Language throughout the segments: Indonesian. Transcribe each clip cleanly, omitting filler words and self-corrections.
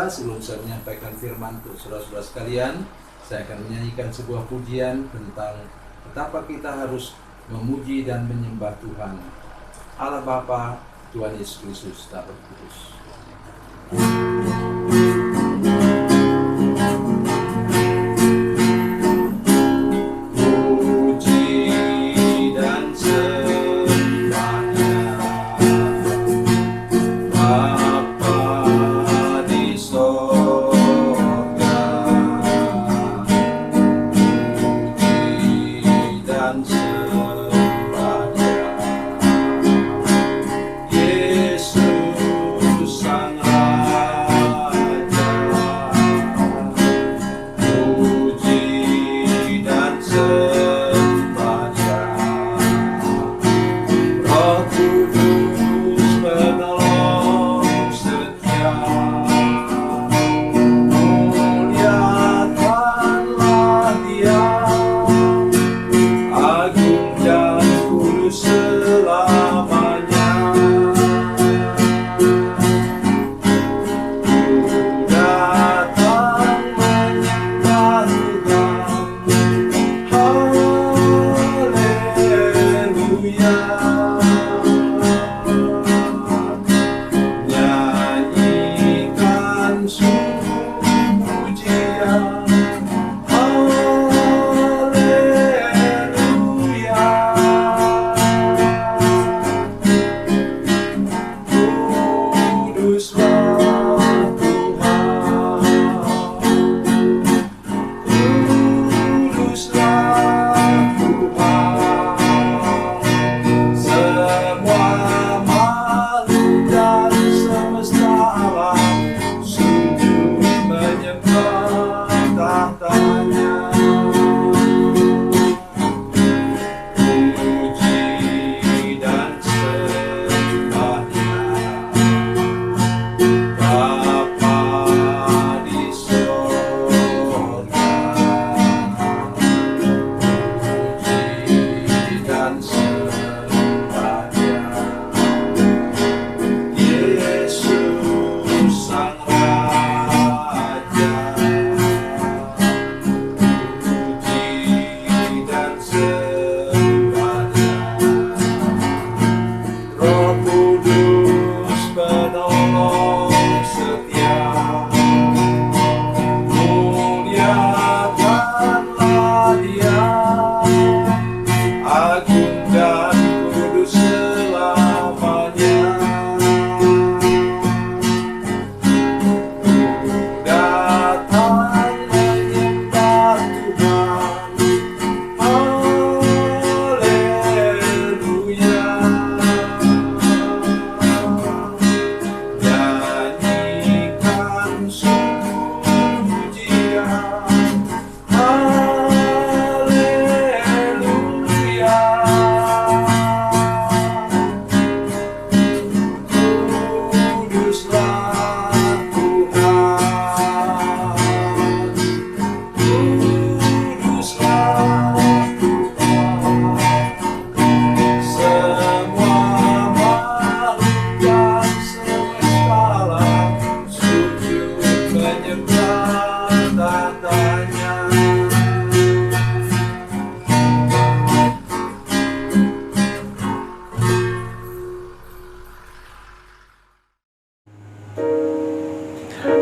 pemirsa, sebelum saya menyampaikan firman untuk saudara-saudara sekalian, saya akan menyanyikan sebuah pujian tentang betapa kita harus memuji dan menyembah Tuhan Allah Bapa, Tuhan Yesus Kristus, dan Roh Kudus.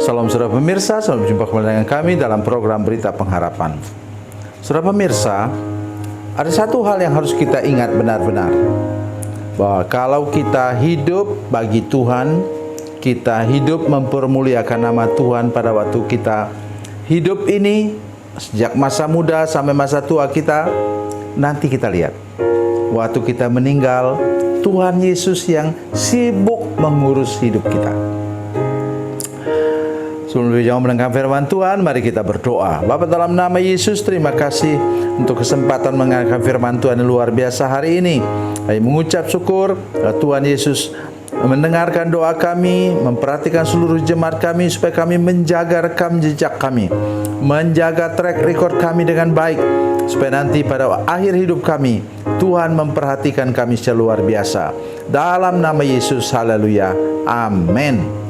Salam saudara pemirsa, selamat berjumpa kembali dengan kami dalam program Berita Pengharapan. Saudara pemirsa, ada satu hal yang harus kita ingat benar-benar, bahwa kalau kita hidup bagi Tuhan, kita hidup mempermuliakan nama Tuhan pada waktu kita hidup ini, sejak masa muda sampai masa tua kita, nanti kita lihat, waktu kita meninggal, Tuhan Yesus yang sibuk mengurus hidup kita. Sebelum lebih jauh mendengar firman Tuhan, mari kita berdoa. Bapa, dalam nama Yesus, terima kasih untuk kesempatan mendengarkan firman Tuhan yang luar biasa hari ini. Kami mengucap syukur Tuhan Yesus mendengarkan doa kami, memperhatikan seluruh jemaat kami, supaya kami menjaga rekam jejak kami, menjaga track record kami dengan baik, supaya nanti pada akhir hidup kami, Tuhan memperhatikan kami secara luar biasa. Dalam nama Yesus, haleluya, amin.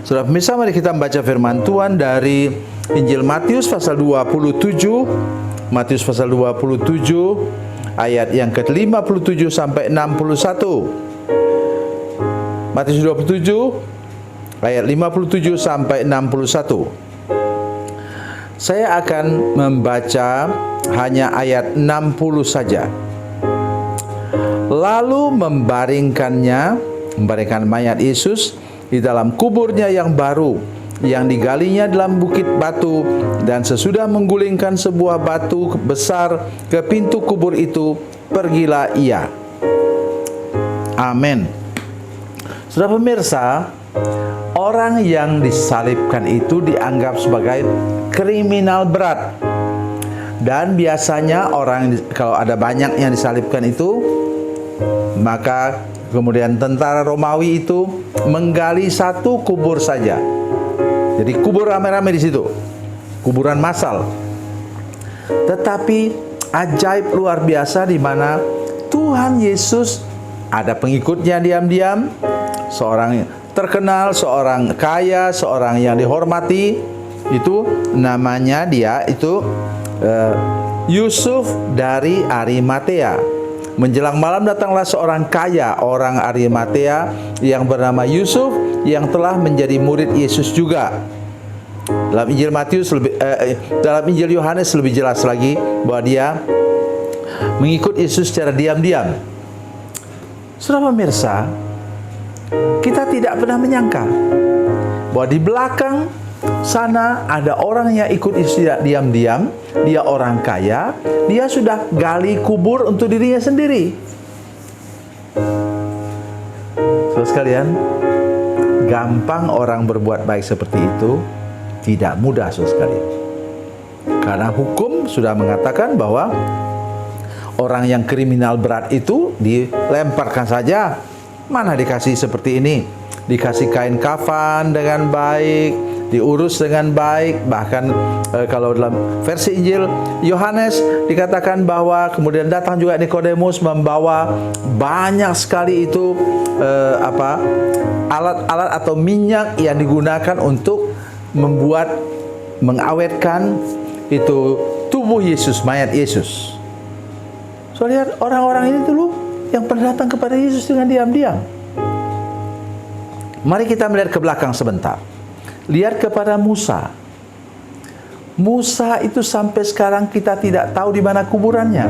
Saudara pemirsa, mari kita membaca firman Tuhan dari Injil Matius pasal 27. Matius pasal 27 ayat yang ke-57 sampai 61. Matius 27 ayat 57 sampai 61. Saya akan membaca hanya ayat 60 saja. Lalu membaringkan mayat Yesus di dalam kuburnya yang baru, yang digalinya dalam bukit batu, dan sesudah menggulingkan sebuah batu besar ke pintu kubur itu, pergilah ia. Amin. Saudara pemirsa, orang yang disalibkan itu dianggap sebagai kriminal berat. Dan biasanya kalau ada banyak yang disalibkan itu, maka kemudian tentara Romawi itu menggali satu kubur saja. Jadi kubur rame-rame di situ, kuburan massal. Tetapi ajaib luar biasa di mana Tuhan Yesus ada pengikutnya diam-diam, seorang terkenal, seorang kaya, seorang yang dihormati, itu namanya dia itu Yusuf dari Arimatea. Menjelang malam datanglah seorang kaya, orang Arimatea yang bernama Yusuf, yang telah menjadi murid Yesus juga. Dalam Injil dalam Injil Yohanes lebih jelas lagi bahwa dia mengikut Yesus secara diam-diam. Saudara pemirsa, kita tidak pernah menyangka bahwa di belakang sana ada orang yang ikut Yesus diam-diam. Dia orang kaya, dia sudah gali kubur untuk dirinya sendiri. Saudara sekalian, gampang orang berbuat baik seperti itu, tidak mudah saudara sekalian. Karena hukum sudah mengatakan bahwa orang yang kriminal berat itu dilemparkan saja. Mana dikasih seperti ini? Dikasih kain kafan dengan baik, diurus dengan baik. Bahkan kalau dalam versi Injil Yohanes dikatakan bahwa kemudian datang juga Nikodemus membawa banyak sekali itu alat-alat atau minyak yang digunakan untuk mengawetkan itu tubuh Yesus, mayat Yesus. So lihat orang-orang ini dulu yang pernah datang kepada Yesus dengan diam-diam. Mari kita melihat ke belakang sebentar. Lihat kepada Musa. Musa itu sampai sekarang kita tidak tahu di mana kuburannya.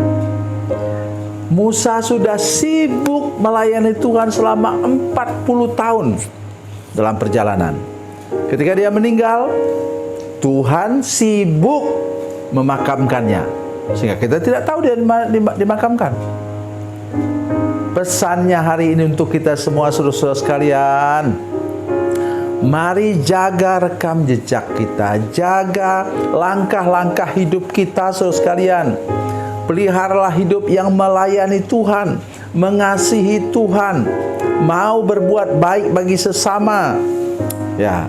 Musa sudah sibuk melayani Tuhan selama 40 tahun dalam perjalanan. Ketika dia meninggal, Tuhan sibuk memakamkannya, sehingga kita tidak tahu dia dimakamkan. Pesannya hari ini untuk kita semua saudara-saudara sekalian, mari jaga rekam jejak kita, jaga langkah-langkah hidup kita saudara sekalian. Peliharalah hidup yang melayani Tuhan, mengasihi Tuhan, mau berbuat baik bagi sesama. Ya.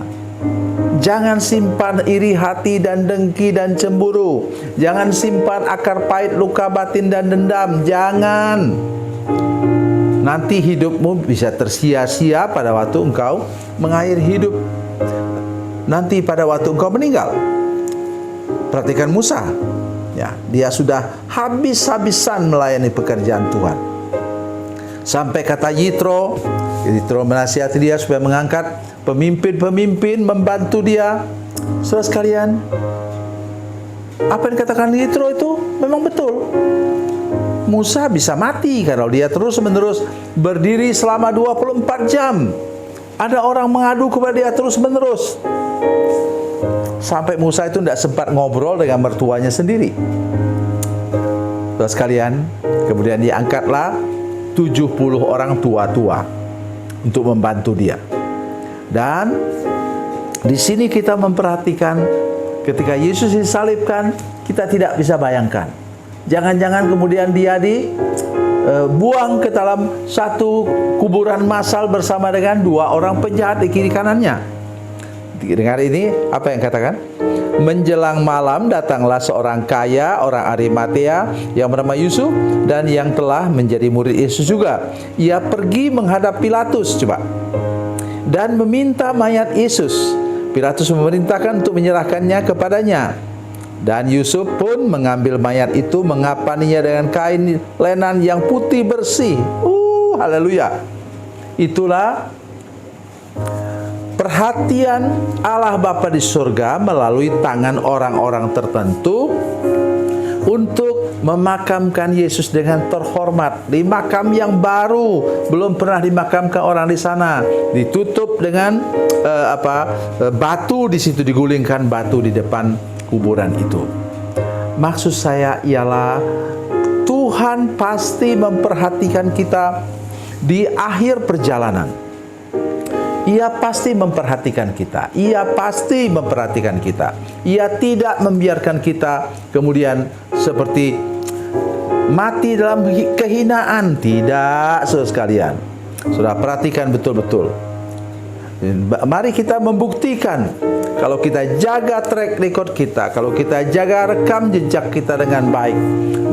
Jangan simpan iri hati dan dengki dan cemburu. Jangan simpan akar pahit, luka batin dan dendam. Jangan. Nanti hidupmu bisa tersia-sia pada waktu engkau mengakhiri hidup. Nanti pada waktu engkau meninggal. Perhatikan Musa. Ya, dia sudah habis-habisan melayani pekerjaan Tuhan. Sampai kata Yitro menasihati dia supaya mengangkat pemimpin-pemimpin membantu dia. Saudara sekalian, apa yang dikatakan Yitro itu memang betul. Musa bisa mati kalau dia terus-menerus berdiri selama 24 jam. Ada orang mengadu kepada dia terus-menerus. Sampai Musa itu tidak sempat ngobrol dengan mertuanya sendiri. Saudara sekalian, kemudian diangkatlah 70 orang tua-tua untuk membantu dia. Dan di sini kita memperhatikan ketika Yesus disalibkan, kita tidak bisa bayangkan. Jangan-jangan kemudian dia dibuang ke dalam satu kuburan massal bersama dengan 2 orang penjahat di kiri kanannya. Dengar ini, apa yang katakan? Menjelang malam datanglah seorang kaya, orang Arimatea yang bernama Yusuf dan yang telah menjadi murid Yesus juga. Ia pergi menghadap Pilatus. Coba. dan meminta mayat Yesus. Pilatus memerintahkan untuk menyerahkannya kepadanya. Dan Yusuf pun mengambil mayat itu, mengapaninya dengan kain lenan yang putih bersih. Haleluya. Itulah perhatian Allah Bapa di surga melalui tangan orang-orang tertentu untuk memakamkan Yesus dengan terhormat di makam yang baru, belum pernah dimakamkan orang di sana, ditutup dengan batu, di situ digulingkan batu di depan kuburan itu. Maksud saya ialah Tuhan pasti memperhatikan kita di akhir perjalanan. Ia pasti memperhatikan kita. Ia pasti memperhatikan kita. Ia tidak membiarkan kita kemudian seperti mati dalam kehinaan. Tidak, saudara sekalian. Saudara perhatikan betul-betul. Mari kita membuktikan kalau kita jaga track record kita, kalau kita jaga rekam jejak kita dengan baik,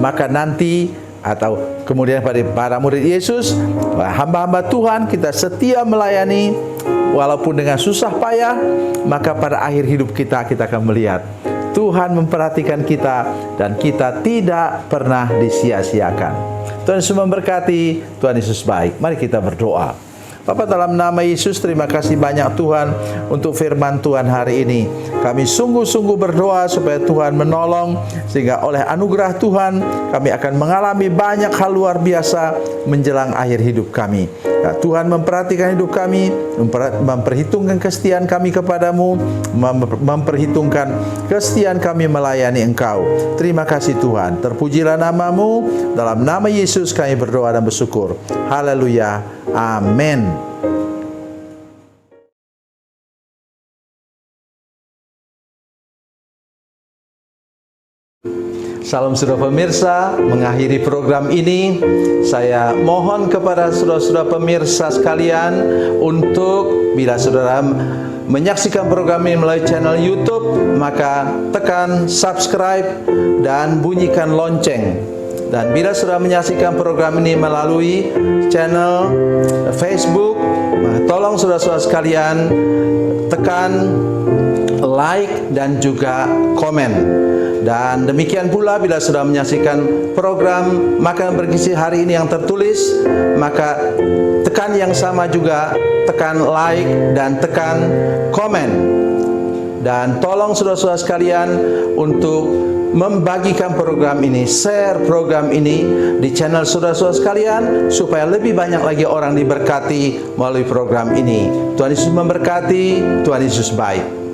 maka nanti atau kemudian pada para murid Yesus, hamba-hamba Tuhan, kita setia melayani walaupun dengan susah payah, maka pada akhir hidup kita akan melihat Tuhan memperhatikan kita dan kita tidak pernah disia-siakan. Tuhan Yesus memberkati. Tuhan Yesus baik. Mari kita berdoa. Bapa, dalam nama Yesus, terima kasih banyak Tuhan untuk firman Tuhan hari ini. Kami sungguh-sungguh berdoa supaya Tuhan menolong, sehingga oleh anugerah Tuhan kami akan mengalami banyak hal luar biasa menjelang akhir hidup kami. Ya, Tuhan memperhatikan hidup kami, memperhitungkan kesetiaan kami kepadamu, memperhitungkan kesetiaan kami melayani Engkau. Terima kasih Tuhan. Terpujilah namamu. Dalam nama Yesus kami berdoa dan bersyukur. Haleluya. Amin. Salam saudara pemirsa, mengakhiri program ini saya mohon kepada saudara-saudara pemirsa sekalian untuk bila saudara menyaksikan program ini melalui channel YouTube, maka tekan subscribe dan bunyikan lonceng. Dan bila saudara menyaksikan program ini melalui channel Facebook, tolong saudara-saudara sekalian tekan like dan juga komen. Dan demikian pula bila sudah menyaksikan program Makanan Bergizi hari ini yang tertulis, maka tekan yang sama juga, tekan like dan tekan komen. Dan tolong saudara-saudara sekalian untuk membagikan program ini, share program ini di channel saudara-saudara sekalian, supaya lebih banyak lagi orang diberkati melalui program ini. Tuhan Yesus memberkati. Tuhan Yesus baik.